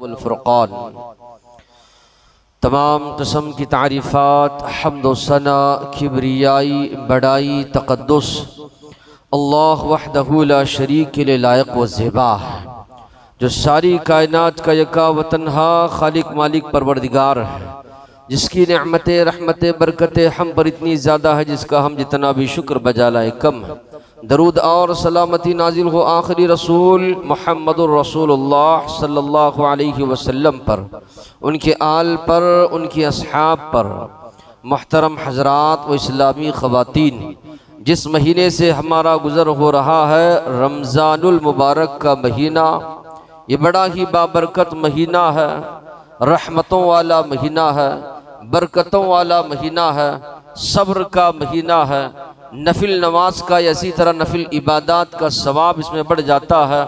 वल-फुरक़ान। तमाम किस्म की तारीफ़ात, हम्द व सना, किब्रियाई, बड़ाई, तक़द्दुस अल्लाह वहदहू ला शरीक के लिए लायक व ज़ेबा है, जो सारी कायनात का यका व तन्हा खालिक मालिक परवरदिगार है, जिसकी नेमतें रहमतें बरकतें हम पर इतनी ज़्यादा है जिसका हम जितना भी शुक्र बजा लाए कम है। दरूद और सलामती नाजिल हो आखिरी रसूल मुहम्मदुर रसूलुल्लाह सल्लल्लाहु अलैहि वसल्लम पर, उनके आल पर, उनके असहाब पर। मुहतरम हजरात व इस्लामी ख़वातीन, जिस महीने से हमारा गुज़र हो रहा है रमज़ानुल मुबारक का महीना, ये बड़ा ही बाबरकत महीना है, रहमतों वाला महीना है, बरकतों वाला महीना है, सब्र का महीना है। नफिल नमाज का या इसी तरह नफिल इबादत का सवाब इसमें बढ़ जाता है।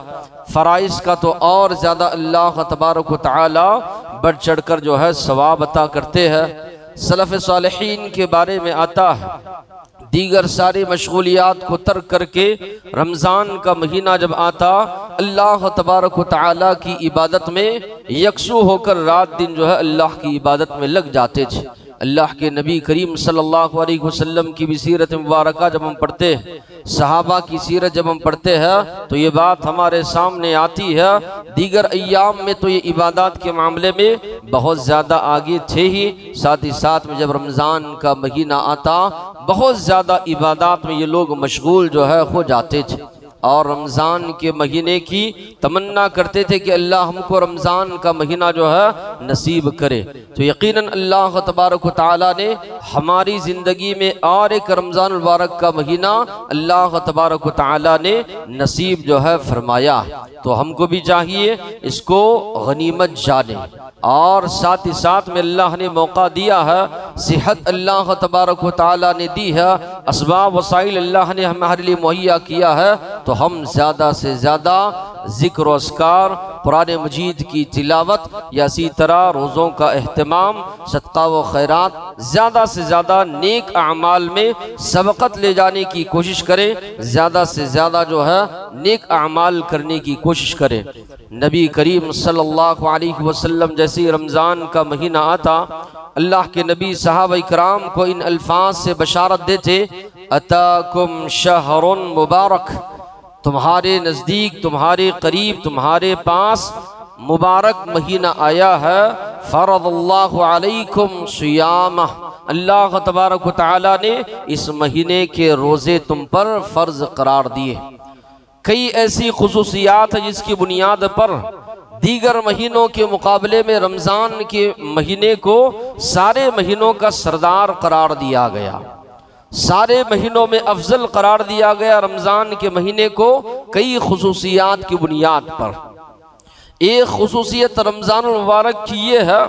फ़राइज़ का तो और ज़्यादा अल्लाह तबारक व तआला बढ़ चढ़ कर जो है सवाब अता करते हैं। सलफ़ सालिहीन के बारे में आता है, दीगर सारी मशगूलियात को तर्क करके रमज़ान का महीना जब आता, अल्लाह तबारक व तआला की इबादत में यकसू होकर रात दिन जो है अल्लाह की इबादत में लग जाते थे। अल्लाह के नबी करीम सल्लल्लाहु अलैहि वसल्लम की भी सीरत मुबारका जब हम पढ़ते हैं, सहाबा की सीरत जब हम पढ़ते हैं, तो ये बात हमारे सामने आती है। दीगर अय्याम में तो ये इबादत के मामले में बहुत ज़्यादा आगे थे ही, साथ ही साथ में जब रमज़ान का महीना आता बहुत ज़्यादा इबादत में ये लोग मशगूल जो है हो जाते थे और रमज़ान के महीने की तमन्ना करते थे कि अल्लाह हमको रमज़ान का महीना जो है नसीब करे। तो यकीनन अल्लाह तबारक व तआला ने हमारी ज़िंदगी में और एक रमज़ान मुबारक का महीना अल्लाह तबारक व तआला ने नसीब जो है फरमाया। तो हमको भी चाहिए इसको गनीमत जाने, और साथ ही साथ में अल्लाह ने मौका दिया है, सेहत अल्लाह तबारक व तआला ने दी है, असबाब वसाइल अल्लाह ने हमारे लिए मुहैया किया है, तो हम ज़्यादा से ज़्यादा ज़िक्र व अस्कार, कुरान मजीद की तिलावत या इसी तरह रोज़ों का एहतमाम, सदका व खैरात, ज़्यादा से ज़्यादा नेक अमाल में सबकत ले जाने की कोशिश करें, ज़्यादा से ज़्यादा जो है नेक अमाल करने की कोशिश करें। नबी करीम सल्लल्लाहु अलैहि वसल्लम जैसे रमज़ान का महीना आता, अल्लाह के नबी सहाबा इकराम को इन अल्फाज से बशारत देते, अताकुम शहरुन मुबारक, तुम्हारे नज़दीक, तुम्हारे करीब, तुम्हारे पास मुबारक महीना आया है। फ़रज़ल्लाहु अलैकुम सियामह, अल्लाह तबारक व तआला ने इस महीने के रोज़े तुम पर फ़र्ज़ करार दिए। कई ऐसी खुसूसियात है जिसकी बुनियाद पर दीगर महीनों के मुकाबले में रमज़ान के महीने को सारे महीनों का सरदार करार दिया गया, सारे महीनों में अफजल करार दिया गया रमज़ान के महीने को कई खुसूसियात की बुनियाद पर। एक खुसूसियत रमज़ान मुबारक की ये है,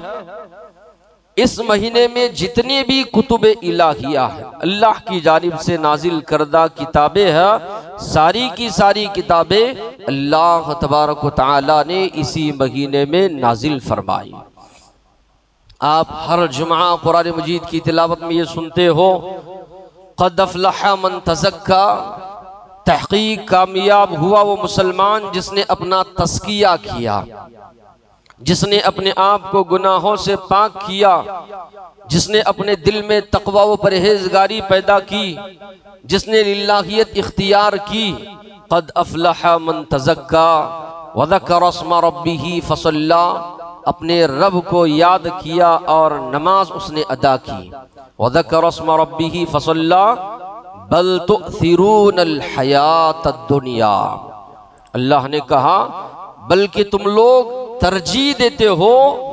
इस महीने में जितनी भी कुतुब इलाहिया है, अल्लाह की जानिब से नाजिल करदा किताबें हैं, सारी की सारी किताबें अल्लाह तबारक व तआला ने इसी महीने में नाजिल फरमाई। आप हर जुमा कुरान मजीद की तिलावत में ये सुनते हो, क़द अफ़लह मन तज़क्का, तहक़ीक़ कामयाब हुआ वो मुसलमान जिसने अपना तज़किया किया, जिसने अपने आप को गुनाहों से पाक किया, जिसने अपने दिल में तक़वा व परहेज़गारी पैदा की, जिसने लिल्लाहियत इख्तियार की। क़द अफ़लह मन तज़क्का व ज़करा अस्मा रब्बिही फ़सल्ला, अपने रब को याद किया और नमाज उसने अदा की। व ज़करा अस्मा रब्बिही फ़सल्ला बल तुअ्थिरूनल हयातद दुनिया, अल्लाह ने कहा बल्कि तुम लोग तरजीह देते हो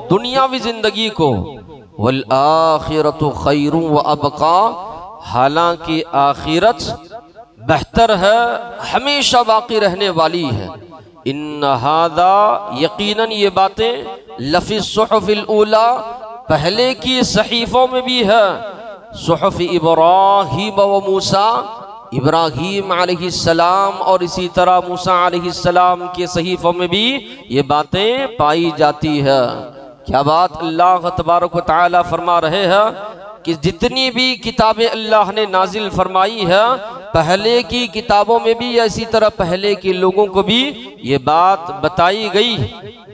दुनियावी जिंदगी को, वल आखिरतु खैरुन व अबका, हालांकि आखिरत बेहतर है, हमेशा बाकी रहने वाली है। इन हादा, यकीनन ये बातें लफ़ी सुहुफ़िल ऊला, पहले की सहीफ़ों में भी है। सुहुफ़ इब्राहीम व मूसा, इब्राहीम अलैहिस्सलाम और इसी तरह मूसा अलैहिस्सलाम के सहीफ़ों में भी ये बातें पाई जाती है। क्या बात, अल्लाह तबारक व तआला फरमा रहे हैं कि जितनी भी किताबें अल्लाह ने नाजिल फरमाई है पहले की किताबों में भी इसी तरह पहले के लोगों को भी ये बात बताई गई,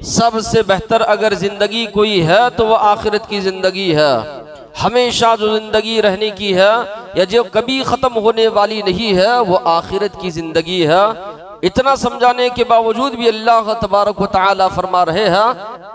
सबसे बेहतर अगर जिंदगी कोई है तो वह आखिरत की जिंदगी है। हमेशा जो जिंदगी रहने की है या जो कभी ख़त्म होने वाली नहीं है वो आखिरत की ज़िंदगी है। इतना समझाने के बावजूद भी अल्लाह तबारक व तआला फरमा रहे हैं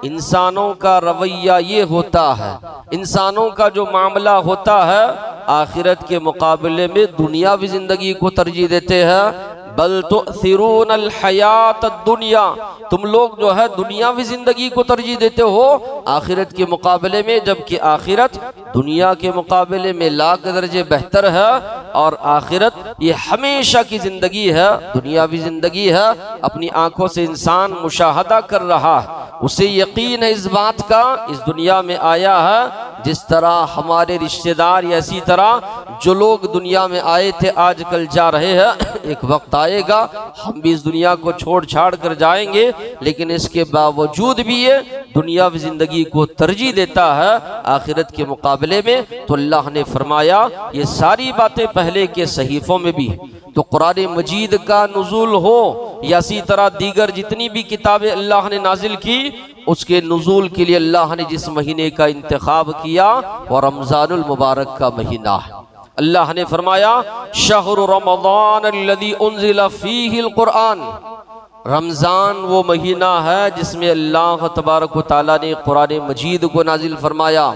इंसानों का रवैया ये होता है, इंसानों का जो मामला होता है आखिरत के मुकाबले में दुनियावी ज़िंदगी को तरजीह देते हैं। बल तुअसिरूनल हयात दुनिया, तुम लोग जो है दुनियावी जिंदगी को तरजीह देते हो आखिरत के मुकाबले में, जबकि आखिरत दुनिया के मुकाबले में लाख दर्जे बेहतर है। और आखिरत ये हमेशा की जिंदगी है, दुनियावी जिंदगी है अपनी आंखों से इंसान मुशाहदा कर रहा है, उसे यकीन है इस बात का इस दुनिया में आया है। जिस तरह हमारे रिश्तेदार या इसी तरह जो लोग दुनिया में आए थे आजकल जा रहे हैं, एक वक्त आएगा हम भी इस दुनिया को छोड़ छाड़ कर जाएंगे, लेकिन इसके बावजूद भी ये दुनियावी जिंदगी को तरजीह देता है आखिरत के मुकाबले में। तो अल्लाह ने फरमाया ये सारी बातें पहले के सहीफों में भी, तो कुरान मजीद का नुज़ूल हो या इसी तरह दीगर जितनी भी किताबें अल्लाह ने नाजिल की, उसके नुज़ूल के लिए अल्लाह ने जिस महीने का इंतखाब किया वो रमज़ानुल मुबारक का महीना है। अल्लाह ने फरमाया शहरु रमज़ान अल्लज़ी उन्ज़िला फ़ीहिल कुरआन, रमज़ान वो महीना है जिसमें अल्लाह तबारक व तआला ने कुरान मजीद को नाजिल फरमाया।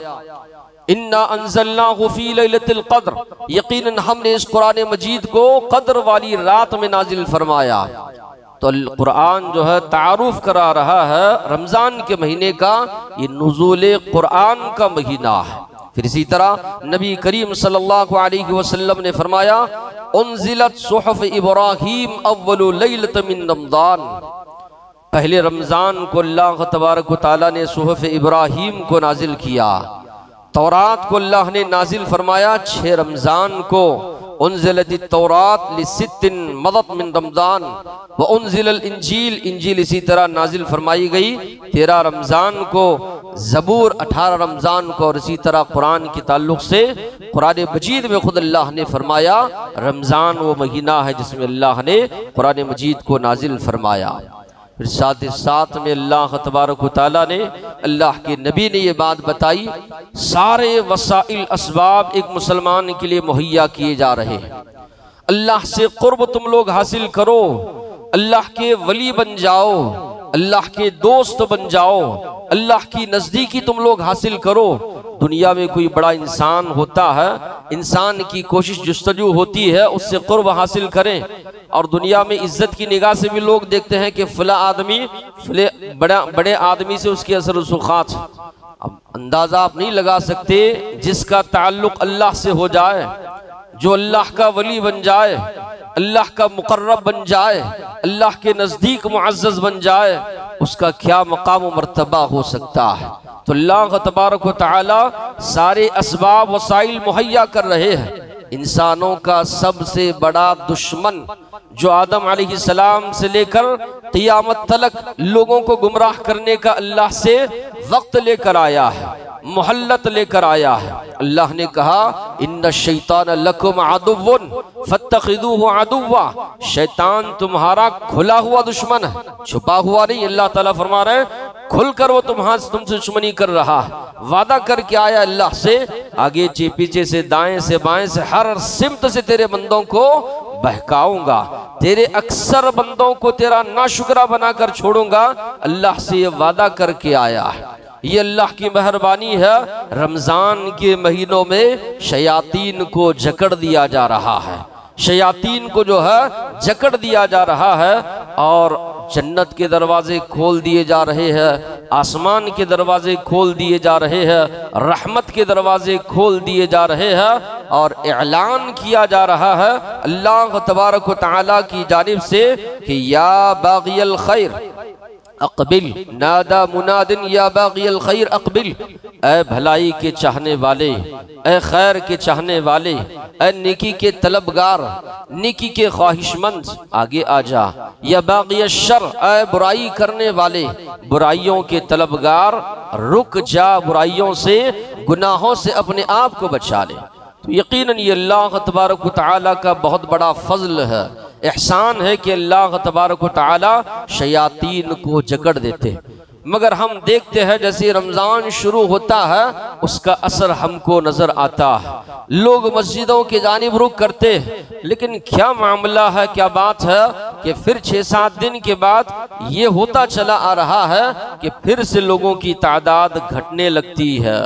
इन्ना अंज़लनाहु फ़ी लैलतिल क़द्र, यकीनन हमने इस कुरान मजीद को क़द्र वाली रात में नाजिल फरमाया। तो कुरान जो है तारुफ करा रहा है रमज़ान के महीने का ये नुज़ूल कुरान का महीना है। फिर इसी तरह नबी करीम सल्लल्लाहु अलैहि वसल्लम ने फरमाया उन्ज़िलत सुहफ़ इब्राहीम अव्वलु लैलत मिन रमज़ान, पहले रमज़ान को अल्लाह तबारक व तआला ने सुहफ़ इब्राहीम को नाजिल किया। तौरात को अल्लाह ने नाजिल फरमाया 6 रमज़ान को, उन्ज़िलत तौरात लिसित्तिन मदत मिन रमज़ान व उन्ज़िलल इंजील, इंजील इसी तरह नाजिल फरमाई गई 13 रमज़ान को, ज़बूर 18 रमज़ान को। और इसी तरह कुरान के ताल्लुक़ से कुरान मजीद में खुद अल्लाह ने फरमाया रमज़ान वो महीना है जिसमें अल्लाह ने कुरान मजीद को नाजिल फरमाया। फिर साथ ही साथ में अल्लाह तबारक व तआला ने अल्लाह के नबी ने ये बात बताई सारे वसाइल असबाब एक मुसलमान के लिए मुहैया किए जा रहे हैं। अल्लाह से कुर्ब तुम लोग हासिल करो, अल्लाह के वली बन जाओ, अल्लाह के दोस्त बन जाओ, अल्लाह की नज़दीकी तुम लोग हासिल करो। दुनिया में कोई बड़ा इंसान होता है, इंसान की कोशिश जुस्तजू होती है उससे कुर्ब हासिल करें, और दुनिया में इज्जत की निगाह से भी लोग देखते हैं कि फला आदमी फले बड़े आदमी से उसकी असर रसूखात। अब अंदाजा आप नहीं लगा सकते, जिसका ताल्लुक अल्लाह से हो जाए, जो अल्लाह का वली बन जाए, अल्लाह का मुकर्रब बन जाए, अल्लाह के नज़दीक मुअज़्ज़ज़ बन जाए, उसका क्या मकाम व मर्तबा हो सकता है। तो अल्लाह तबारक व तआला सारे असबाब वसाइल मुहैया कर रहे हैं। इंसानों का सबसे बड़ा दुश्मन जो आदम अलैहिस्सलाम से लेकर क़ियामत तक लोगों को गुमराह करने का अल्लाह से वक्त लेकर आया है, मोहल्लत लेकर आया है। अल्लाह ने कहा इन्ना शैतान लकुम अदुव्वुन फत्तखिदूहु अदुव्वा, शैतान तुम्हारा खुला हुआ दुश्मन है, छुपा हुआ नहीं। अल्लाह ताला फरमा रहे हैं खुलकर वो तुमसे दुश्मनी कर रहा है। वादा करके आया अल्लाह से आगे से पीछे से दाएं से बाएं से हर सिमत से तेरे बंदों को बहकाऊंगा, तेरे अक्सर बंदों को तेरा नाशुक्रा बनाकर छोड़ूंगा। अल्लाह से ये वादा करके आया है। ये अल्लाह की मेहरबानी है। रमज़ान के महीनों में शयातीन को जकड़ दिया जा रहा है, शयातीन को जो है जकड़ दिया जा रहा है, और जन्नत के दरवाजे खोल दिए जा रहे हैं, आसमान के दरवाजे खोल दिए जा रहे हैं, रहमत के दरवाजे खोल दिए जा रहे हैं, और ऐलान किया जा रहा है अल्लाह तबारक व तआला की जानिब से कि या बाग़ियल खैर अक़बिल, नादा मुनादिन या बाग़ियल खैर अक़बिल, ए भलाई के चाहने वाले, ए खैर के चाहने वाले, ए नेकी के तलबगार, नेकी के ख्वाहिशमंद आगे आ जा। या बाग़िय शर, ए बुराई करने वाले, बुराइयों के तलबगार रुक जा, बुराइयों से गुनाहों से अपने आप को बचा ले। तो यकीनन ये अल्लाह तबारक व तआला का बहुत बड़ा फजल है, एहसान है कि अल्लाह तबारक व तआला शयातीन को जकड़ देते। मगर हम देखते हैं जैसे रमज़ान शुरू होता है उसका असर हमको नज़र आता है, लोग मस्जिदों की जानिब रुख करते हैं, लेकिन क्या मामला है, क्या बात है कि फिर 6-7 दिन के बाद ये होता चला आ रहा है कि फिर से लोगों की तादाद घटने लगती है,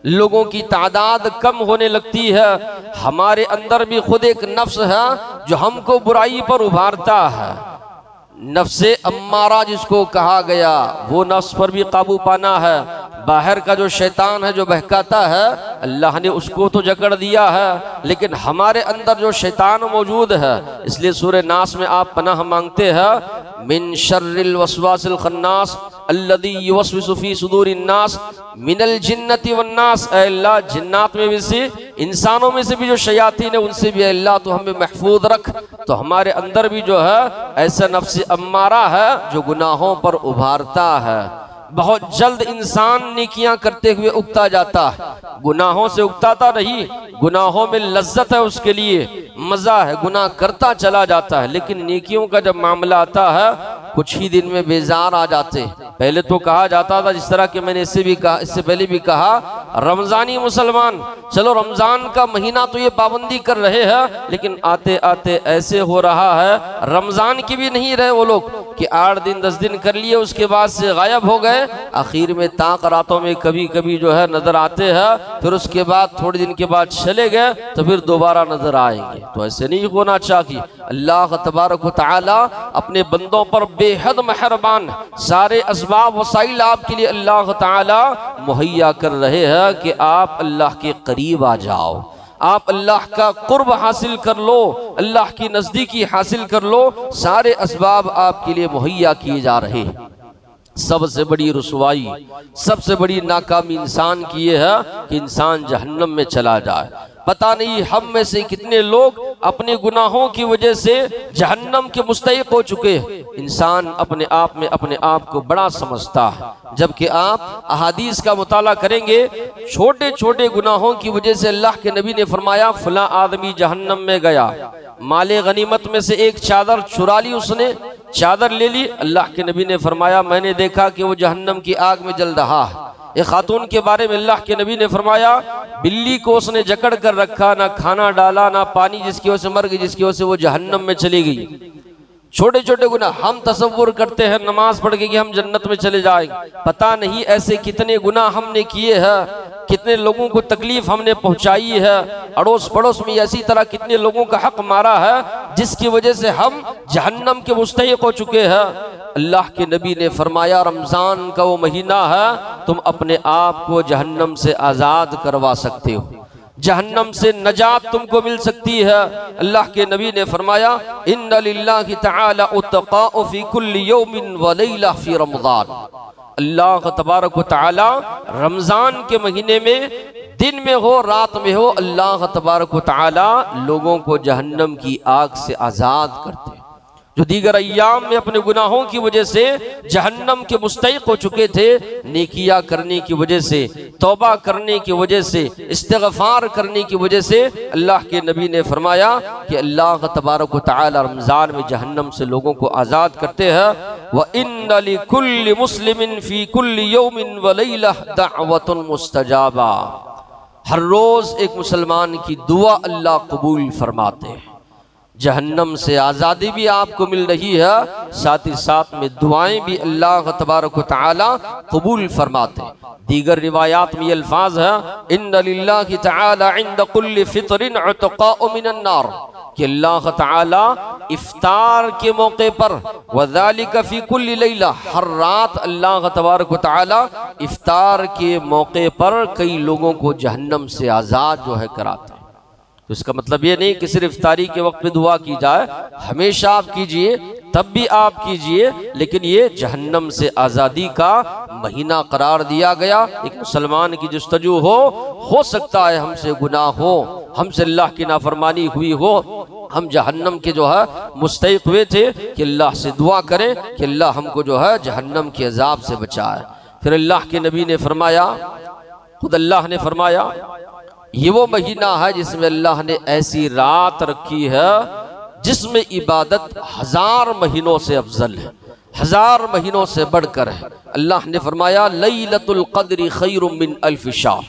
लोगों की तादाद कम होने लगती है। हमारे अंदर भी खुद एक नफ्स है जो हमको बुराई पर उभारता है, नफ्से अम्मारा जिसको कहा गया, वो नफ्स पर भी काबू पाना है। बाहर का जो शैतान है जो बहकाता है, अल्लाह ने उसको तो जकड़ दिया है, लेकिन हमारे अंदर जो शैतान मौजूद है, इसलिए सूरह नास में आप पनाह मांगते हैं, मिन शर्रिल वस्वासिल खन्नास अल्लज़ी युवस्विसु फी सुदूरिन नास मिनल जिन्नति वन्नास। ऐ अल्लाह, जिन्नात में भी से, इंसानों में से भी जो शयातीन है उनसे भी अल्लाह तो हमें महफूज रख। तो हमारे अंदर भी जो है ऐसा नफ्स अम्मारा है जो गुनाहों पर उभारता है। बहुत जल्द इंसान नेकियां करते हुए उगता जाता है, गुनाहों से उगताता नहीं, गुनाहों में लज्जत है, उसके लिए मजा है, गुनाह करता चला जाता है, लेकिन नेकियों का जब मामला आता है कुछ ही दिन में बेजार आ जाते। पहले तो कहा जाता था, जिस तरह के मैंने इससे पहले भी कहा, रमजानी मुसलमान, चलो रमजान का महीना तो ये पाबंदी कर रहे हैं, लेकिन आते आते ऐसे हो रहा है रमजान की भी नहीं रहे वो लोग कि 8 दिन 10 दिन कर लिए, उसके बाद से गायब हो गए। आखिर में ताक रातों में कभी कभी जो है नजर आते हैं, फिर उसके बाद थोड़े दिन के बाद चले गए तो फिर दोबारा नजर आएंगे। तो ऐसे नहीं होना चाहिए। अल्लाह तबारक व तआला अपने बंदों पर बेहद मेहरबान, सारे असबाब वसाइल आपके लिए अल्लाह ताला मुहैया कर रहे हैं कि आप अल्लाह के करीब आ जाओ, आप अल्लाह का कुर्ब हासिल कर लो, अल्लाह की नजदीकी हासिल कर लो। सारे असबाब आपके लिए मुहैया किए जा रहे हैं। सबसे बड़ी रुसवाई, सबसे बड़ी नाकामी इंसान की ये है कि इंसान जहन्नम में चला जाए। पता नहीं हम में से कितने लोग अपने गुनाहों की वजह से जहन्नम के मुस्तहिक हो चुके हैं। इंसान अपने आप को बड़ा समझता है, जबकि आप अहादीस का मुताला करेंगे, छोटे छोटे गुनाहों की वजह से अल्लाह के नबी ने फरमाया फला आदमी जहन्नम में गया, माले गनीमत में से एक चादर चुरा ली, उसने चादर ले ली, अल्लाह के नबी ने फरमाया मैंने देखा कि वो जहन्नम की आग में जल रहा है। एक खातून के बारे में अल्लाह के नबी ने फरमाया बिल्ली को उसने जकड़ कर रखा, ना खाना डाला ना पानी, जिसकी वजह से मर गई, जिसकी वजह से वो जहन्नम में चली गई। छोटे छोटे गुनाह हम तसव्वुर करते हैं नमाज पढ़ के कि हम जन्नत में चले जाएंगे, पता नहीं ऐसे कितने गुनाह हमने किए हैं, कितने लोगों को तकलीफ हमने पहुंचाई है, अड़ोस पड़ोस में ऐसी तरह कितने लोगों का हक मारा है जिसकी वजह से हम जहन्नम के मुस्तहिक हो चुके हैं। अल्लाह के नबी ने फरमाया रमजान का वो महीना है, तुम अपने आप को जहन्नम से आज़ाद करवा सकते हो, जहन्नम से नजात तुमको मिल सकती है। अल्लाह के नबी ने फरमाया इन्ना लिल्लाहि तआला उत्तक़ा फी कुल्ली यौमिन व लैला फी रमज़ान। अल्लाह तबारक व तआला रमज़ान के महीने में दिन में हो रात में हो, अल्लाह तबारक व तआला लोगों को जहन्नम की आग से आज़ाद करते हैं। जो दीगर अय्याम में अपने गुनाहों की वजह से जहन्नम के मुस्तहिक हो चुके थे, नेकिया करने की वजह से, तौबा करने की वजह से, इस्तिग़फ़ार करने की वजह से, अल्लाह के नबी ने फरमाया कि अल्लाह तबारक व तआला रमज़ान में जहन्नम से लोगों को आज़ाद करते हैं। व इन्ना लिकुल्लि मुस्लिमिन फ़ी कुल्लि यौमिन व लैला दअवतुन मुस्तजाबा। हर रोज़ एक मुसलमान की दुआ अल्लाह कबूल फरमाते हैं। जहन्नम से आज़ादी भी आपको मिल रही है, साथ ही साथ में दुआएं भी अल्लाह तबारक व तआला कबूल फरमाते हैं। दीगर रिवायात में ये अल्फाज है इन्ना लिल्लाहि तआला इंद कुल्लि फित्रिन उतक़ाउ मिनन नार, कि अल्लाह ताला इफ्तार के मौके पर वज़ालिका फ़ी कुल्ली लैला, हर रात अल्लाह तबारक व तआला इफ्तार के मौके पर कई लोगों को जहन्नम से आज़ाद जो है कराते हैं। तो इसका मतलब ये नहीं कि सिर्फ इफ्तारी के वक्त पे दुआ की जाए, हमेशा आप कीजिए, तब भी आप कीजिए, लेकिन ये जहन्नम से आज़ादी का महीना करार दिया गया। एक मुसलमान की जुस्तजू हो सकता है हमसे गुनाह हो, हमसे अल्लाह की नाफरमानी हुई हो, हम जहन्नम के जो है मुस्तहिक हुए थे, कि अल्लाह से दुआ करें कि अल्लाह हमको जो है जहन्नम के अजाब से बचाए। फिर अल्लाह के नबी ने फरमाया, खुद अल्लाह ने फरमाया ये वो महीना है जिसमें अल्लाह ने ऐसी रात रखी है जिसमें इबादत 1000 महीनों से अफजल है, 1000 महीनों से बढ़कर है। अल्लाह ने फरमाया लैलतुल क़द्र खैरुम मिन अल्फ शाह,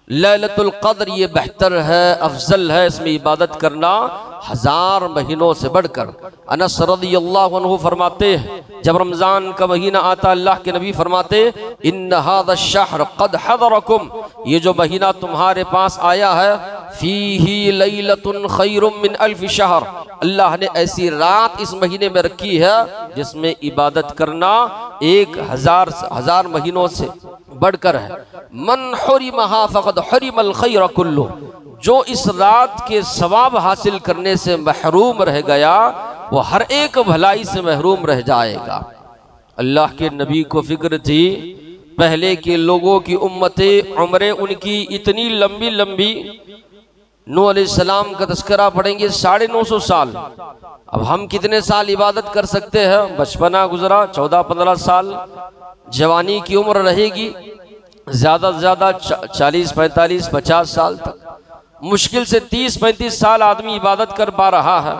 लैलतुल क़द्र ये बेहतर है, अफजल है, इसमें इबादत करना 1000 महीनों से बढ़कर। अनस रज़ियल्लाहु अन्हु फरमाते हैं जब रमज़ान का महीना आता अल्लाह के नबी फरमाते इन्न हाज़ा शहर क़द हज़रकुम, ये जो महीना तुम्हारे पास आया है फीही लैलतुन खैरुम मिन अल्फ शहर, अल्लाह ने ऐसी रात इस महीने में रखी है जिसमें इबादत करना 1000 महीनों से बढ़कर है। मन हुरिमहा फ़क़द हुरिमल खैर कुल्लु, जो इस रात के सवाब हासिल करने से महरूम रह गया वो हर एक भलाई से महरूम रह जाएगा। अल्लाह के नबी को फिक्र थी पहले के लोगों की उम्मतें उम्रें उनकी इतनी लंबी लंबी, नूह अलैहिस्सलाम का तस्करा पढ़ेंगे 950 साल। अब हम कितने साल इबादत कर सकते हैं? बचपना गुजरा 14-15 साल, जवानी की उम्र रहेगी ज्यादा से ज्यादा 40-45-50 साल तक, मुश्किल से 30-35 साल आदमी इबादत कर पा रहा है।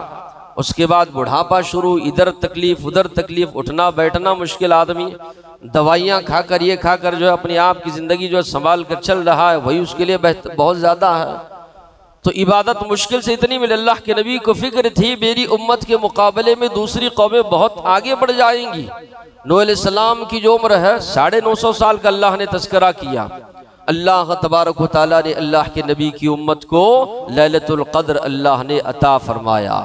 उसके बाद बुढ़ापा शुरू, इधर तकलीफ उधर तकलीफ, उठना बैठना मुश्किल, आदमी दवाइयाँ खाकर ये खाकर जो है अपने आप की जिंदगी जो है संभाल कर चल रहा है, वही उसके लिए बहुत ज्यादा है। तो इबादत मुश्किल से इतनी मिले। अल्लाह के नबी को फिक्र थी मेरी उम्मत के मुकाबले में दूसरी कौमें बहुत आगे बढ़ जाएंगी। नूह अलैहिस्सलाम की जो उम्र है 950 साल का अल्लाह ने तस्करा किया। अल्लाह तबारक व तआला ने अल्लाह के नबी की उम्मत को लैलतुल क़द्र अल्लाह ने अता फरमाया।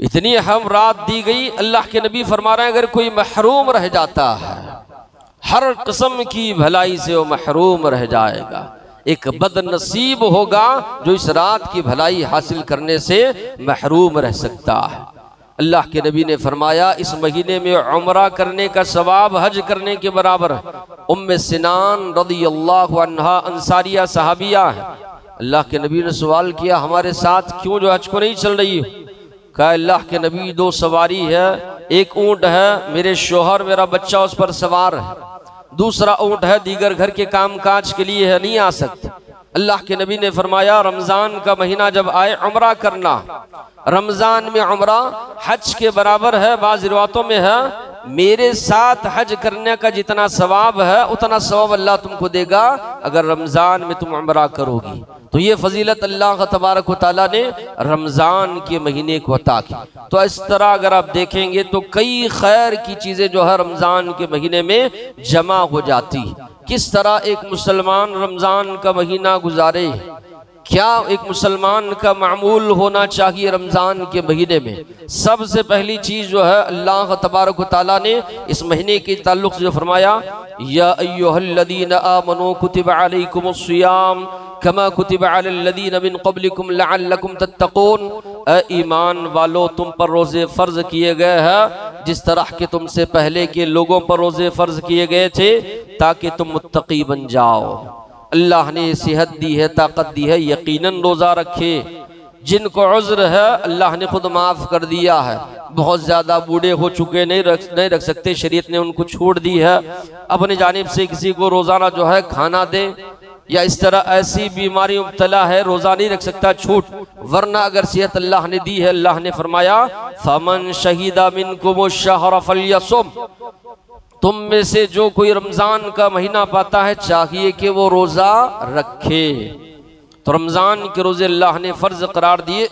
इतनी अहम रात दी गई। अल्लाह के नबी फरमा रहे हैं अगर कोई महरूम रह जाता है हर किस्म की भलाई से वो महरूम रह जाएगा। एक बदनसीब होगा जो इस रात की भलाई हासिल करने से महरूम रह सकता है। अल्लाह के नबी ने फरमाया इस महीने में उम्रा करने का सवाब हज करने के बराबर है। उम्मे सिनान रज़ियल्लाहु अन्हा अंसारिया सहाबिया है। अल्लाह के नबी ने सवाल किया हमारे साथ क्यों जो हज को नहीं चल रही? कहा अल्लाह के नबी 2 सवारी है, एक ऊंट है, मेरे शोहर मेरा बच्चा उस पर सवार है, दूसरा ऊंट है दीगर घर के काम काज के लिए है, नहीं आ सकते। अल्लाह के नबी ने फरमाया रमजान का महीना जब आए उम्रा करना, रमजान में उम्रा हज के बराबर है। बाज़ रिवायतों में है मेरे साथ हज करने का जितना सवाब है उतना सवाब अल्लाह तुमको देगा अगर रमजान में तुम उम्रा करोगी। तो ये फजीलत अल्लाह तबारक व तआला ने रमजान के महीने को अता की। तो इस तरह अगर आप देखेंगे तो कई खैर की चीजें जो है रमजान के महीने में जमा हो जाती। किस तरह एक मुसलमान रमजान का महीना गुजारे, क्या एक मुसलमान का मामूल होना चाहिए रमजान के महीने में? सबसे पहली चीज जो है अल्लाह तबारक व तआला ने इस महीने के ताल्लुक से जो फरमाया या अय्युहल्लज़ीना आमनू कुतिबा अलैकुमुस्सियाम कमा कुतिबा अलल्लज़ीना मिन क़ब्लिकुम लअल्लकुम तत्तक़ून, ईमान वालो तुम पर रोजे फर्ज किए गए हैं जिस तरह के तुमसे पहले के लोगों पर रोजे फर्ज किए गए थे ताकि तुम मुत्तकी बन जाओ। अल्लाह ने सेहत दी है, ताकत दी है, यकीनन रोजा रखे। जिनको उज़्र है अल्लाह ने खुद माफ कर दिया है। बहुत ज्यादा बूढ़े हो चुके नहीं रख सकते, शरीयत ने उनको छोड़ दी है। अपनी जानिब से किसी को रोजाना जो है खाना दे या इस तरह ऐसी बीमारी मुब्तला है रोजा नहीं रख सकता, छूट। वरना अगर सेहत अल्लाह ने दी है अल्लाह ने फरमाया फमन शहीदा मिनकुमुश शहर फल्यसुम, तुम में से जो कोई रमजान का महीना पाता है चाहिए कि वो रोजा रखे। तो रमजान के रोजे अल्लाह ने फर्ज करार दिए।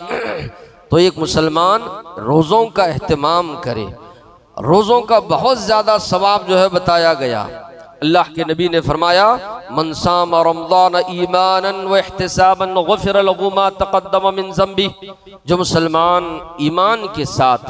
तो एक मुसलमान रोजों का एहतमाम करे। रोजों का बहुत ज्यादा सवाब जो है बताया गया। अल्लाह के नबी ने फरमाया मन साम रमज़ान ईमानन व इहतिसाबन गुफ़िर लहु मा तक़द्दम मिन ज़ंबी, जो मुसलमान ईमान के साथ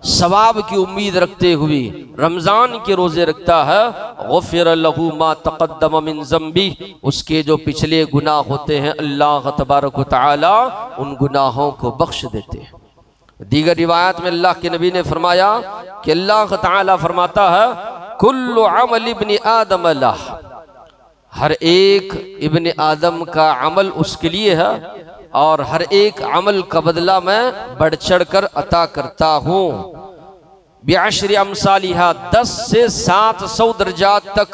सवाब की उम्मीद रखते हुए रमजान के रोजे रखता है गुफ़िर लहु मा तक़द्दम मिन ज़ंबी, उसके जो पिछले गुनाह होते हैं अल्लाह तबारक व तआला उन गुनाहों को बख्श देते हैं। दीगर रिवायत में अल्लाह के नबी ने फरमाया कि अल्लाह तआला फरमाता है कुल्लु अमल इब्न आदम लह, हर एक इब्न आदम का अमल उसके लिए है और हर एक अमल का बदला मैं बढ़ चढ़ कर अता करता हूँ। बिअश्रि अमसालिहा, 10 से 700 दर्जात तक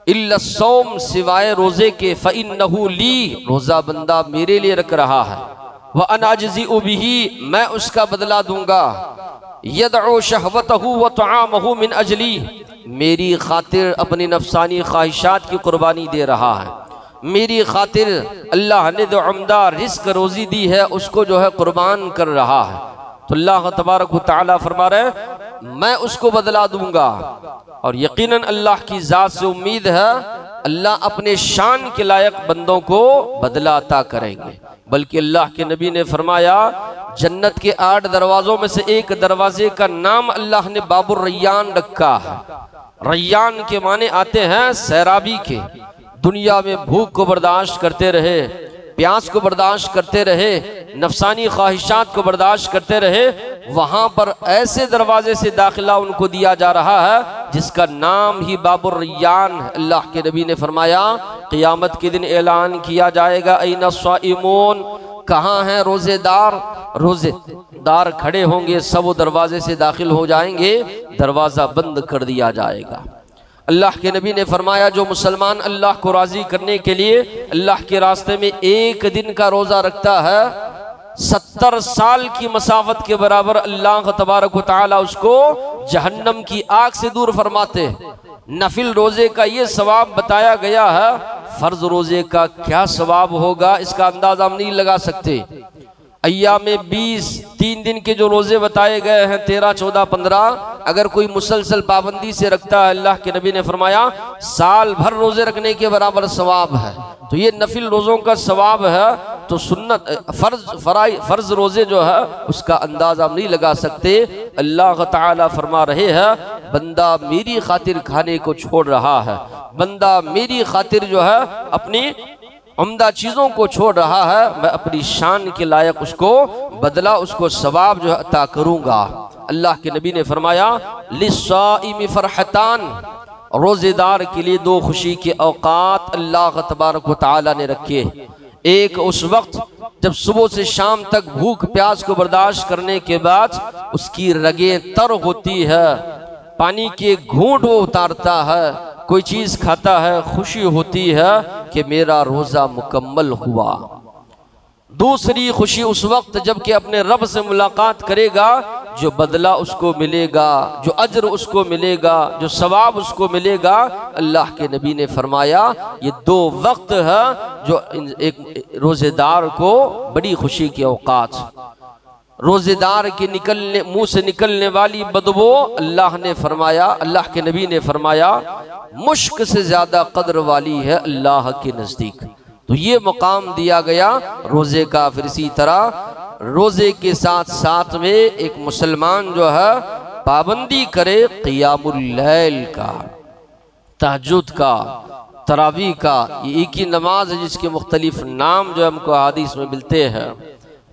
इल्ला सौम, सिवाय रोजे के, फ़इन्नहु ली, रोजा बंदा मेरे लिए रख रहा है, व अना अजज़िउ बिही, मैं उसका बदला दूंगा, यदउ शहवतहु व तआमहु मिन अजली, मेरी खातिर अपनी नफसानी ख्वाहिशात की कुर्बानी दे रहा है, मेरी खातिर अल्लाह ने जो उम्दा रिस्क रोजी दी है उसको जो है कुर्बान कर रहा है। तो अल्लाह तबारक व तआला फरमा रहे मैं उसको बदला दूंगा। और यकीनन अल्लाह की ज़ात से उम्मीद है अल्लाह अपने शान के लायक बंदों को बदला अता करेंगे। बल्कि अल्लाह के नबी ने फरमाया जन्नत के 8 दरवाज़ों में से एक दरवाजे का नाम अल्लाह ने बाबुर रैयान रखा है। रैयान के माने आते हैं सैराबी के। दुनिया में भूख को बर्दाश्त करते रहे, प्यास को बर्दाश्त करते रहे, नफसानी ख्वाहिशात को बर्दाश्त करते रहे, वहां पर ऐसे दरवाजे से दाखिला उनको दिया जा रहा है जिसका नाम ही बाबुर रैयान है। अल्लाह के नबी ने फरमाया क़यामत के दिन ऐलान किया जाएगा ऐना स्वाइमून, कहाँ हैं रोजेदार। रोजेदार खड़े होंगे, सब वो दरवाजे से दाखिल हो जाएंगे, दरवाज़ा बंद कर दिया जाएगा। अल्लाह के नबी ने फरमाया जो मुसलमान अल्लाह को राज़ी करने के लिए अल्लाह के रास्ते में एक दिन का रोज़ा रखता है, 70 साल की मसाफत के बराबर अल्लाह तबारक व तआला उसको जहन्नम की आग से दूर फरमाते। नफिल रोज़े का ये सवाब बताया गया है, फ़र्ज रोज़े का क्या सवाब होगा इसका अंदाज़ा हम नहीं लगा सकते। अय्याम 20 3 दिन के जो रोज़े बताए गए हैं 13, 14, 15, अगर कोई मुसलसल पाबंदी से रखता है अल्लाह के नबी ने फरमाया साल भर रोज़े रखने के बराबर सवाब है। तो ये नफिल रोज़ों का सवाब है। तो सुन्नत फ़र्ज रोज़े जो है उसका अंदाज़ा हम नहीं लगा सकते। अल्लाह ताला फरमा रहे हैं बंदा मेरी खातिर खाने को छोड़ रहा है, बंदा मेरी खातिर जो है अपनी उम्दा चीज़ों को छोड़ रहा है, मैं अपनी शान के लायक उसको बदला, उसको सवाब जो है अता करूँगा। अल्लाह के नबी ने फरमाया लिस्साइमी फरहतान, रोज़ेदार के लिए 2 खुशी के औकात अल्लाह तबारक व तआला ने रखे। एक उस वक्त जब सुबह से शाम तक भूख प्यास को बर्दाश्त करने के बाद उसकी रगें तर होती है, पानी के घूंट वो उतारता है, कोई चीज़ खाता है, खुशी होती है कि मेरा रोज़ा मुकम्मल हुआ। दूसरी खुशी उस वक्त जबकि अपने रब से मुलाकात करेगा, जो बदला उसको मिलेगा, जो अज्र उसको मिलेगा, जो सवाब उसको मिलेगा। अल्लाह के नबी ने फरमाया ये 2 वक्त है जो एक रोज़ेदार को बड़ी खुशी के औकात। रोज़ेदार के मुंह से निकलने वाली बदबू अल्लाह ने फरमाया, अल्लाह के नबी ने फरमाया मुश्क से ज़्यादा कद्र वाली है अल्लाह के नज़दीक। तो ये मकाम दिया गया रोज़े का। फिर इसी तरह रोज़े के साथ साथ में एक मुसलमान जो है पाबंदी करे क़ियामुल लैल का, तहज्जुद का, तरावी का। ये एक ही नमाज है जिसके मुख्तलिफ नाम जो हमको हदीस में मिलते हैं।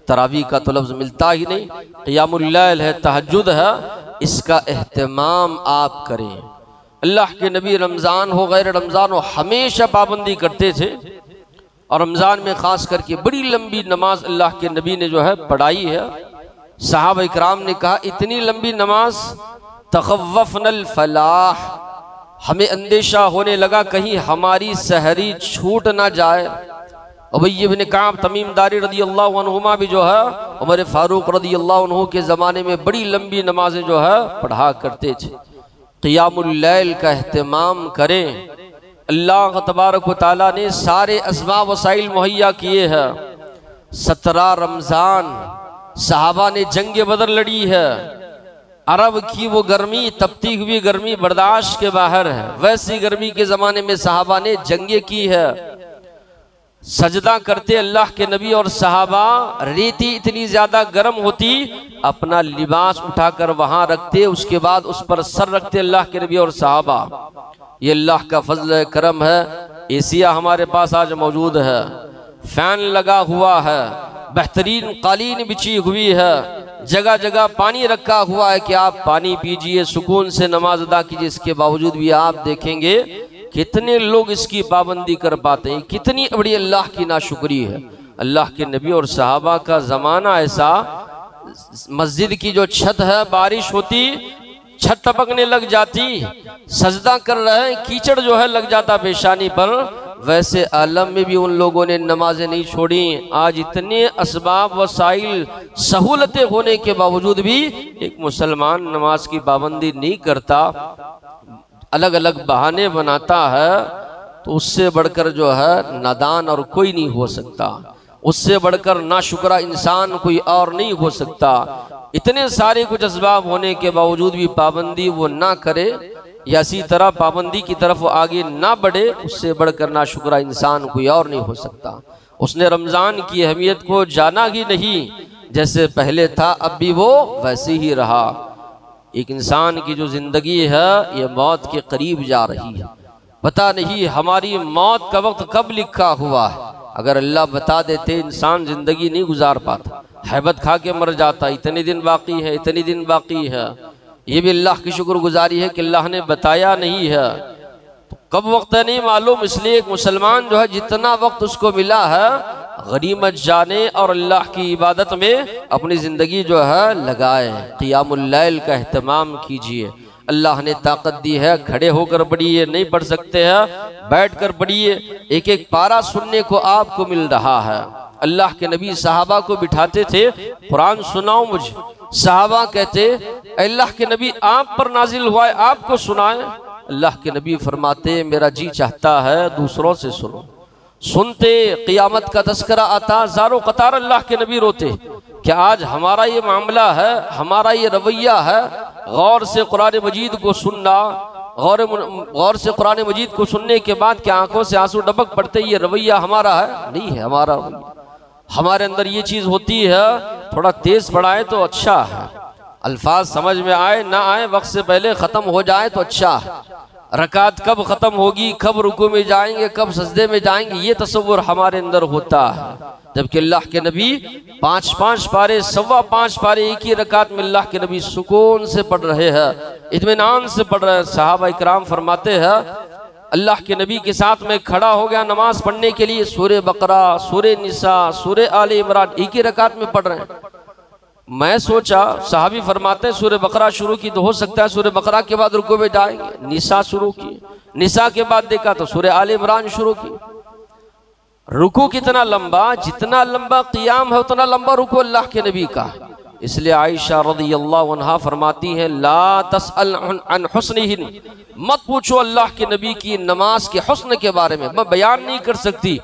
तरावी का तो लफ्ज़ मिलता ही नहीं, क़ियामुल लैल है, तहज्जुद है, इसका एहतमाम आप करें। अल्लाह के नबी रमज़ान हो गैर रमज़ान हो हमेशा पाबंदी करते थे, और रमज़ान में ख़ास करके बड़ी लंबी नमाज अल्लाह के नबी ने जो है पढ़ाई है। सहाबा इकराम ने कहा इतनी लंबी नमाज तख़व्वफ़नल फ़लाह, हमें अंदेशा होने लगा कहीं हमारी सहरी छूट ना जाए। उबय इब्न काब तमीम दारी रज़ियल्लाहु अन्हुमा भी जो है उमर फारूक रज़ियल्लाहु अन्हु के ज़माने में बड़ी लंबी नमाजें जो है पढ़ा करते थे। क़ियामुल लैल का एहतमाम करें। अल्लाह तबारक व तआला ने सारे असबाब वसाइल मुहैया किए हैं। 17 रमज़ान सहाबा ने जंग बदर लड़ी है। अरब की वो गर्मी, तपती हुई गर्मी बर्दाश्त के बाहर है, वैसी गर्मी के ज़माने में सहाबा ने जंगे की है। सजदा करते अल्लाह के नबी और सहाबा, रेती इतनी ज़्यादा गर्म होती, अपना लिबास उठाकर वहाँ रखते, उसके बाद उस पर सर रखते अल्लाह के नबी और सहाबा। ये अल्लाह का फजल करम है। एसिया हमारे पास आज मौजूद है, फैन लगा हुआ है, बेहतरीन कालीन बिछी हुई है, जगह जगह पानी रखा हुआ है कि आप पानी पीजिए, सुकून से नमाज अदा कीजिए। इसके बावजूद भी आप देखेंगे कितने लोग इसकी पाबंदी कर पाते हैं। कितनी बड़ी अल्लाह की नाशुक्री है। अल्लाह के नबी और सहाबा का ज़माना ऐसा, मस्जिद की जो छत है बारिश होती, छत टपकने लग जाती, सजदा कर रहे हैं कीचड़ जो है लग जाता पेशानी पर, वैसे आलम में भी उन लोगों ने नमाजें नहीं छोड़ी। आज इतने असबाब वसाइल सहूलतें होने के बावजूद भी एक मुसलमान नमाज की पाबंदी नहीं करता, अलग अलग बहाने बनाता है, तो उससे बढ़कर जो है नादान और कोई नहीं हो सकता, उससे बढ़कर नाशुक्रा इंसान कोई और नहीं हो सकता। इतने सारे कुछ असबाब होने के बावजूद भी पाबंदी वो ना करे या इसी तरह पाबंदी की तरफ वो आगे ना बढ़े, उससे बढ़कर नाशुक्रा इंसान कोई और नहीं हो सकता। उसने रमज़ान की अहमियत को जाना ही नहीं, जैसे पहले था अब भी वो वैसे ही रहा। एक इंसान की जो ज़िंदगी है ये मौत के करीब जा रही है, पता नहीं हमारी मौत का वक्त कब लिखा हुआ है। अगर अल्लाह बता देते इंसान ज़िंदगी नहीं गुजार पाता, हैबत खा के मर जाता, इतने दिन बाकी है, इतने दिन बाकी है। ये भी अल्लाह की शुक्रगुजारी है कि अल्लाह ने बताया नहीं है, तो कब वक्त है नहीं मालूम। इसलिए एक मुसलमान जो है जितना वक्त उसको मिला है गनीमत जाने और अल्लाह की इबादत में अपनी ज़िंदगी जो है लगाए। क़ियामुल लैल का एहतमाम कीजिए। अल्लाह ने ताकत दी है, खड़े होकर पढ़िए, नहीं पढ़ सकते हैं बैठ कर पढ़िए। एक एक पारा सुनने को आपको मिल रहा है। अल्लाह के नबी सहाबा को बिठाते थे, कुरान सुनाओ मुझे। सहाबा कहते अल्लाह के नबी आप पर नाजिल हुआ है, आपको सुनाए। अल्लाह के नबी फरमाते मेरा जी चाहता है दूसरों से सुनो। सुनते क़ियामत का तस्करा आता, ज़ारो कतार अल्लाह के नबी रोते। क्या आज हमारा ये मामला है, हमारा ये रवैया है? गौर से कुरान मजीद को सुनना, गौर से कुरान मजीद को सुनने के बाद क्या आंखों से आंसू टपक पड़ते ये रवैया हमारा है? नहीं है हमारा। हमारे अंदर ये चीज़ होती है, थोड़ा तेज़ बढ़ाए तो अच्छा है, अल्फाज समझ में आए ना आए वक्त से पहले ख़त्म हो जाए तो अच्छा है। रकात कब ख़त्म होगी, कब रुकू में जाएंगे, कब सजदे में जाएंगे, ये तसव्वुर हमारे अंदर होता है। जबकि अल्लाह के नबी 5-5 पारे, 5.25 पारे एक ही रकात में अल्लाह के नबी सुकून से पढ़ रहे हैं, इत्मीनान से पढ़ रहे हैं। सहाबा इकराम फरमाते हैं अल्लाह के नबी के साथ में खड़ा हो गया नमाज पढ़ने के लिए, सूरे बकरा, सूरे निसा, सूरे आले इमरान एक ही रकात में पढ़ रहे हैं। मैं सोचा, सहाबी फरमाते हैं सूरे बकरा शुरू की तो हो सकता है सूरे बकरा के बाद रुकू में जाएंगे, निसा शुरू की, निसा के बाद देखा तो सूरे आले इमरान शुरू की। रुकू कितना लंबा, जितना लंबा क़ियाम है उतना लंबा रुकू अल्लाह के नबी का। इसलिए आयशा रज़ियल्लाहु अन्हा फरमाती है ला तसअल अन हुस्निहिन, मत पूछो अल्लाह के नबी की नमाज के हुस्न के बारे में, मैं बयान नहीं कर सकती।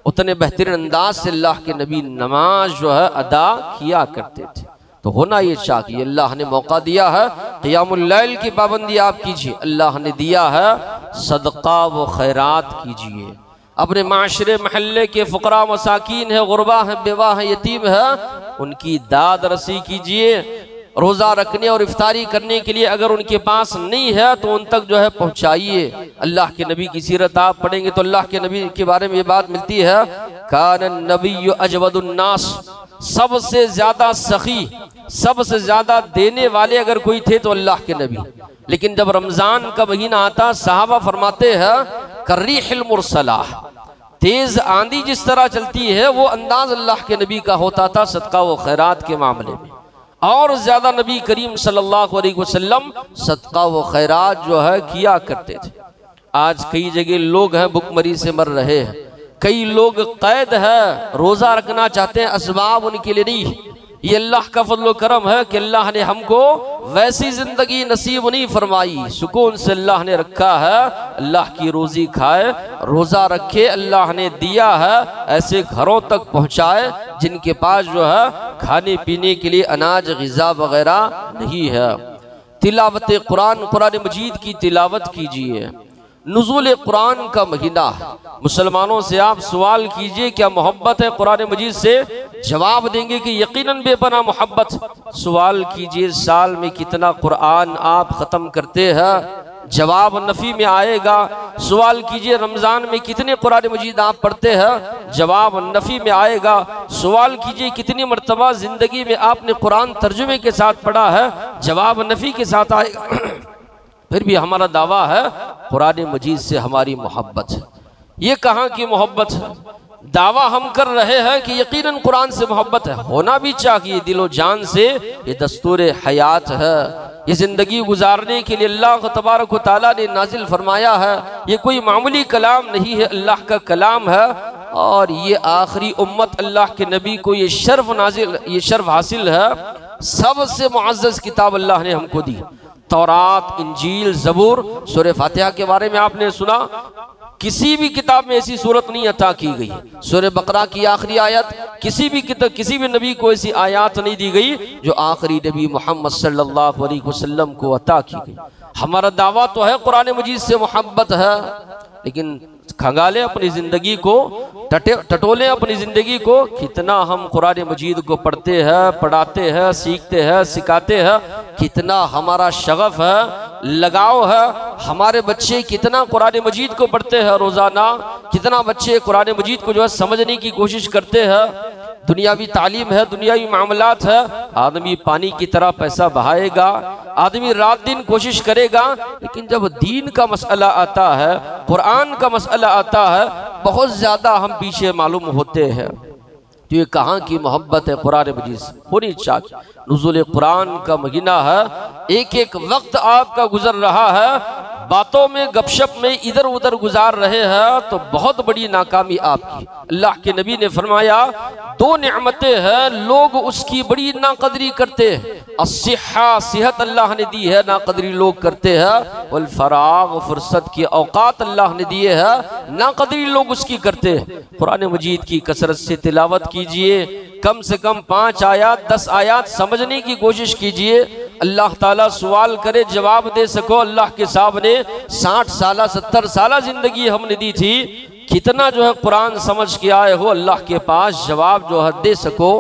उतने बेहतरीन अंदाज से अल्लाह के नबी नमाज जो है अदा किया करते थे। तो होना ये चाहिए, अल्लाह ने मौका दिया है, क़ियामुल लैल की पाबंदी आप कीजिए। अल्लाह ने दिया है सदका व खैरात कीजिए। अपने माशरे महल्ले के फ़ुकरा मसाकीन है, गुरबा है, बेवा है, यतीम है, उनकी दाद रसी कीजिए। रोज़ा रखने और इफ्तारी करने के लिए अगर उनके पास नहीं है तो उन तक जो है पहुँचाइए। अल्लाह के नबी की सीरत आप पढ़ेंगे तो अल्लाह के नबी के बारे में ये बात मिलती है, कान नबी अजवदुन्नास, सबसे ज़्यादा सखी, सबसे ज़्यादा देने वाले अगर कोई थे तो अल्लाह के नबी। लेकिन जब रमज़ान का महीना आता, सहाबा फरमाते हैं कर्रीहिल मुरसला, तेज़ आंधी जिस तरह चलती है वो अंदाज अल्लाह के नबी का होता था सदका व खैरात के मामले में। और ज़्यादा नबी करीम सल्लल्लाहु अलैहि वसल्लम सदका व खैरात जो है किया करते थे। आज कई जगह लोग हैं भुखमरी से मर रहे हैं, कई लोग कैद है, रोज़ा रखना चाहते हैं, असबाब उनके लिए नहीं। ये अल्लाह का फजल करम है कि अल्लाह ने हमको वैसी ज़िंदगी नसीब नहीं फरमाई, सुकून से अल्लाह ने रखा है। अल्लाह की रोज़ी खाए, रोज़ा रखे, अल्लाह ने दिया है, ऐसे घरों तक पहुँचाए जिनके पास जो है खाने पीने के लिए अनाज ग़िज़ा वगैरह नहीं है। तिलावत कुरान, कुरान मजीद की तिलावत कीजिए। नुज़ूल कुरान का महीना, मुसलमानों से आप सवाल कीजिए क्या मोहब्बत है कुरान मजीद से? जवाब देंगे कि यकीनन बेपनाह मोहब्बत। सवाल कीजिए साल में कितना कुरान आप ख़त्म करते हैं? जवाब नफ़ी में आएगा। सवाल कीजिए रमज़ान में कितने कुरान मजीद आप पढ़ते हैं? जवाब नफ़ी में आएगा। सवाल कीजिए कितनी मरतबा ज़िंदगी में आपने कुरान तर्जुमे के साथ पढ़ा है? जवाब नफ़ी के साथ आएगा। फिर भी हमारा दावा है कुरान मजीद से हमारी मोहब्बत है। ये कहाँ की मोहब्बत है? दावा हम कर रहे हैं कि यकीनन कुरान से मोहब्बत है, होना भी चाहिए दिलो जान से, ये दस्तूर हयात है। ये ज़िंदगी गुजारने के लिए अल्लाह तबारक व तआला ने नाजिल फरमाया है। ये कोई मामूली कलाम नहीं है, अल्लाह का कलाम है। और ये आखिरी उम्मत अल्लाह के नबी को ये शर्फ हासिल है। सबसे मुअज़्ज़ज़ किताब अल्लाह ने हमको दी, तौरात, इंजील, ज़बूर। सूरह फातिहा के बारे में आपने सुना, किसी भी किताब में ऐसी सूरत नहीं अता की गई। सूरह बकरा की आखिरी आयत, किसी भी नबी को ऐसी आयत नहीं दी गई जो आखिरी नबी मोहम्मद सल्लल्लाहु अलैहि वसल्लम को अता की गई। हमारा दावा तो है कुरान मजीद से मोहब्बत है, लेकिन खंगाले अपनी ज़िंदगी को, टटोले अपनी ज़िंदगी को। कितना हम कुरान मजीद को पढ़ते हैं, पढ़ाते हैं, सीखते हैं, सिखाते हैं, कितना हमारा शगफ है, लगाव है। हमारे बच्चे कितना कुरान मजीद को पढ़ते हैं रोज़ाना, कितना बच्चे कुरान मजीद को जो है समझने की कोशिश करते हैं। दुनियावी तालीम है, दुनियावी मामलात है। आदमी पानी की तरह पैसा बहाएगा, आदमी रात दिन कोशिश करेगा, लेकिन जब दीन का मसला आता है, कुरान का मसला आता है, बहुत ज़्यादा हम पीछे मालूम होते हैं। तो ये कहाँ की मोहब्बत है कुरान मजीद से होनी चाहिए। नुज़ूल कुरान का महीना है, एक एक वक्त आपका गुजर रहा है, बातों में, गपशप में इधर उधर गुजार रहे हैं, तो बहुत बड़ी नाकामी आपकी। अल्लाह के नबी ने फरमाया, दो नेमतें हैं, लोग उसकी बड़ी नाकदरी करते हैं। अस्सिहा, सेहत अल्लाह ने दी है, नाकदरी लोग करते हैं। वल फराग, फुर्सत की औकात अल्लाह ने दिए है, नाकदरी लोग उसकी करते हैं। कुरान मजीद की कसरत से तिलावत कीजिए, कम से कम 5 आयत 10 आयत समझने की कोशिश कीजिए। अल्लाह ताला सवाल करे, जवाब दे सको। अल्लाह के साहब ने 60 साल 70 साल जिंदगी हमने दी थी, कितना जो है कुरान समझ के आए हो, अल्लाह के पास जवाब जो है दे सको।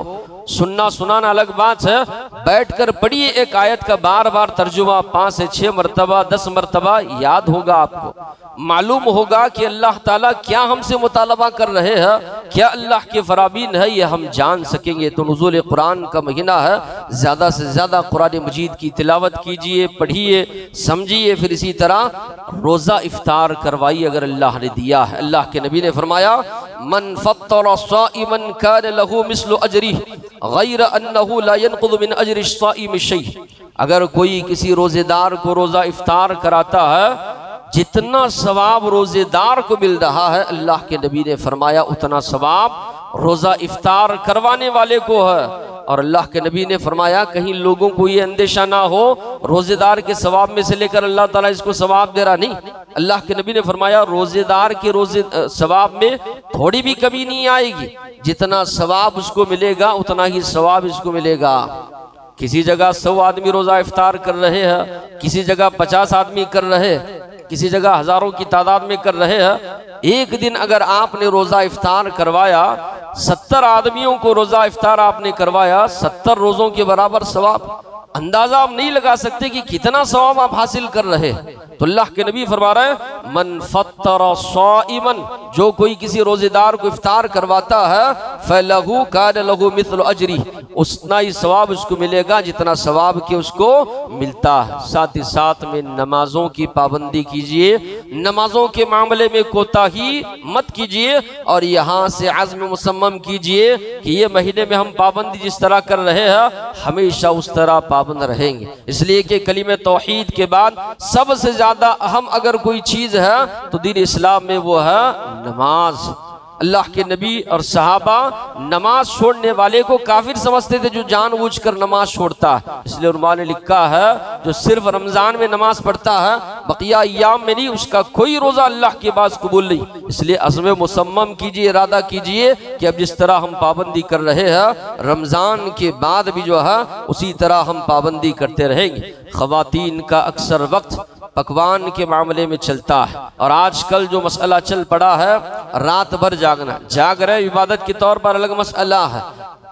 सुनना सुनाना अलग बात है, बैठकर पढ़िए एक आयत का बार बार तर्जुमा 5 से 6 मरतबा 10 मरतबा याद होगा, आपको मालूम होगा कि अल्लाह ताला क्या हमसे मुतालबा कर रहे हैं, क्या अल्लाह के फराबीन है, ये हम जान सकेंगे। तो नुज़ूल कुरान का महीना है, ज़्यादा से ज़्यादा कुरान मजीद की तिलावत कीजिए, पढ़िए, समझिए। फिर इसी तरह रोज़ा इफ्तार करवाइए अगर अल्लाह ने दिया है। अल्लाह के नबी ने फरमाया, मन फत्तरा साइमन कान लहू मिस्लु अजरिह गैर अन्नहु ला यनक़ुदु मिन अजरि साइम शै। अगर कोई किसी रोज़ेदार को रोज़ा इफ्तार कराता है, जितना सवाब रोज़ेदार को मिल रहा है, अल्लाह के नबी ने फरमाया उतना सवाब रोज़ा इफ्तार करवाने वाले को है। और अल्लाह के नबी ने फरमाया, कहीं लोगों को ये अंदेशा ना हो रोज़ेदार के सवाब में से लेकर अल्लाह ताला इसको सवाब दे रहा, नहीं। अल्लाह के नबी ने फरमाया, रोज़ेदार के रोज़े सवाब में थोड़ी भी कमी नहीं आएगी, जितना सवाब उसको मिलेगा उतना ही सवाब इसको मिलेगा। किसी जगह 100 आदमी रोज़ा इफ्तार कर रहे हैं, किसी जगह 50 आदमी कर रहे हैं, किसी जगह हजारों की तादाद में कर रहे हैं। एक दिन अगर आपने रोज़ा इफ्तार करवाया, 70 आदमियों को रोज़ा इफ्तार आपने करवाया, 70 रोज़ों के बराबर सवाब। अंदाजा आप नहीं लगा सकते कि कितना सवाब आप हासिल कर रहे हैं। तो अल्लाह के नबी फरमा रहे हैं, मन फत्तरा साइमन, जो कोई किसी रोजेदार को इफ्तार करवाता है, फलहू कान लहू मिस्लु अजरी, उतना ही सवाब उसको मिलेगा जितना सवाब के उसको मिलता है। साथ ही साथ में नमाजों की पाबंदी कीजिए, नमाजों के मामले में कोताही मत कीजिए, और यहाँ से अज़्म मुसम्मम कीजिए कि ये महीने में हम पाबंदी जिस तरह कर रहे हैं हमेशा उस तरह पाबंद रहेंगे। इसलिए कि कलीमे तौहीद के बाद सबसे ज्यादा अहम अगर कोई चीज है तो दीन इस्लाम में वो है नमाज। अल्लाह के नबी और सहाबा नमाज छोड़ने वाले को काफिर समझते थे जो जानबूझकर नमाज छोड़ता है। इसलिए उन्होंने ने लिखा है, जो सिर्फ रमजान में नमाज पढ़ता है बकिया अय्याम में नहीं, उसका कोई रोजा अल्लाह के पास कबूल नहीं। इसलिए अज़्म मुसम्मम कीजिए, इरादा कीजिए कि अब जिस तरह हम पाबंदी कर रहे हैं रमजान के बाद भी जो है उसी तरह हम पाबंदी करते रहेंगे। ख़वातीन का अक्सर वक्त पकवान के मामले में चलता है, और आजकल जो मसला चल पड़ा है रात भर जागना, जाग रहे इबादत के तौर पर अलग मसला है,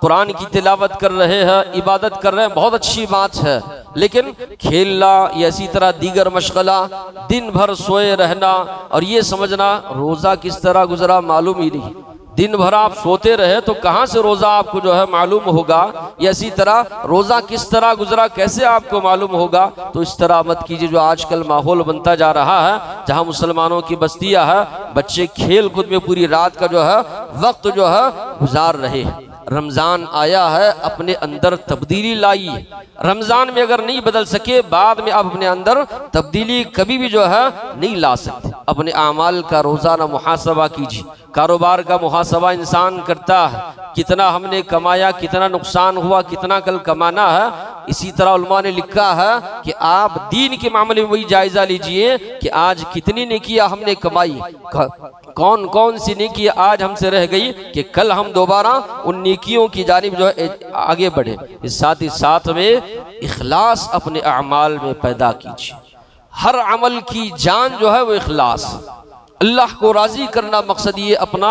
कुरान की तिलावत कर रहे हैं, इबादत कर रहे हैं, बहुत अच्छी बात है, लेकिन खेलना या इसी तरह दीगर मशगला, दिन भर सोए रहना और ये समझना रोज़ा किस तरह गुजरा मालूम ही नहीं। दिन भर आप सोते रहे तो कहाँ से रोज़ा आपको जो है मालूम होगा, या इसी तरह रोज़ा किस तरह गुजरा कैसे आपको मालूम होगा। तो इस तरह मत कीजिए जो आजकल माहौल बनता जा रहा है, जहाँ मुसलमानों की बस्तियाँ हैं, बच्चे खेल कूद में पूरी रात का जो है वक्त जो है गुजार रहे हैं। रमज़ान आया है, अपने अंदर तब्दीली लाइए। रमज़ान में अगर नहीं बदल सके, बाद में आप अपने अंदर तब्दीली कभी भी जो है नहीं ला सकते। अपने आमाल का रोज़ाना मुहासबा कीजिए। कारोबार का मुहासबा इंसान करता है, कितना हमने कमाया, कितना नुकसान हुआ, कितना कल कमाना है। इसी तरह उलमा ने लिखा है कि आप दीन के मामले में वही जायजा लीजिए कि आज कितनी नेकियां हमने कमाई, कौन कौन सी नेकी आज हमसे रह गई कि कल हम दोबारा उन नेकियों की जानिब जो है आगे बढ़े। इस साथ ही साथ में इखलास अपने अमाल में पैदा कीजिए। हर अमल की जान जो है वो इखलास, अल्लाह को राजी करना मकसद, ये अपना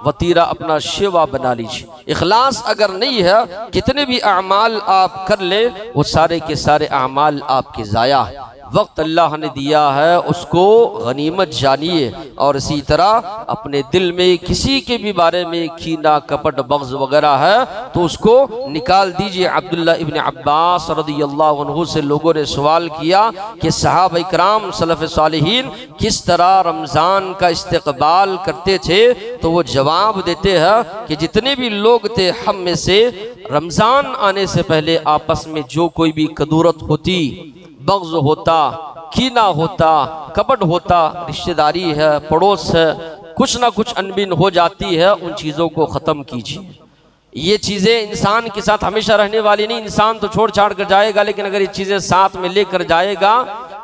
वतीरा, अपना शेवा बना लीजिए। इखलास अगर नहीं है, कितने भी अमाल आप कर ले, वो सारे के सारे अमाल आपके ज़ाया है। वक्त अल्लाह ने दिया है उसको गनीमत जानिए। और इसी तरह अपने दिल में किसी के भी बारे में कीना, कपट, बग़्ज़ वगैरह है तो उसको निकाल दीजिए। अब्दुल्लाह इब्न अब्बास रज़ियल्लाहु अन्हु से लोगों ने सवाल किया कि सहाबा इकराम सलफ़ सालिहीन किस तरह रमज़ान का इस्तक़बाल करते थे, तो वो जवाब देते हैं कि जितने भी लोग थे हम में से रमज़ान आने से पहले आपस में जो कोई भी कदूरत होती, बग़्ज़ होता, कीना होता, कपट होता, रिश्तेदारी है, पड़ोस है, कुछ ना कुछ अनबिन हो जाती है, उन चीज़ों को ख़त्म कीजिए। ये चीज़ें इंसान के साथ हमेशा रहने वाली नहीं, इंसान तो छोड़ छाड़ कर जाएगा, लेकिन अगर ये चीज़ें साथ में लेकर जाएगा,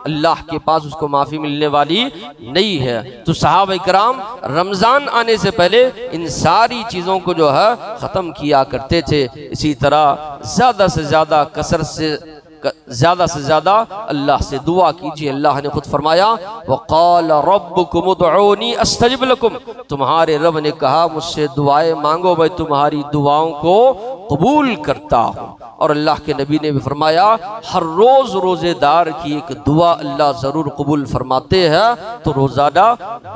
अल्लाह के पास उसको माफ़ी मिलने वाली नहीं है। तो सहाबा इकराम रमज़ान आने से पहले इन सारी चीज़ों को जो है ख़त्म किया करते थे। इसी तरह ज़्यादा से ज़्यादा कसरत से ज़्यादा अल्लाह से दुआ कीजिए। अल्लाह ने खुद फरमाया, वक़ाल रब्बुकुम उदऊनी अस्तजिब लकुम, तुम्हारे रब ने कहा मुझसे दुआएं मांगो, मैं तुम्हारी दुआओं को कबूल करता हूँ। और अल्लाह के नबी ने भी फरमाया, हर रोज़ रोज़ेदार की एक दुआ अल्लाह ज़रूर कबूल फरमाते हैं। तो रोज़ाना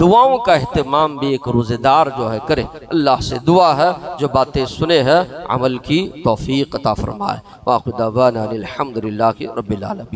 दुआओं का अहतमाम भी एक रोज़ेदार जो है करे। अल्लाह से दुआ है जो बातें सुने हैं अमल की तौफीक अता फरमाए। वाक़िद दावाना अनिल हम्दुलिल्लाहि रब्बिल आलमीन।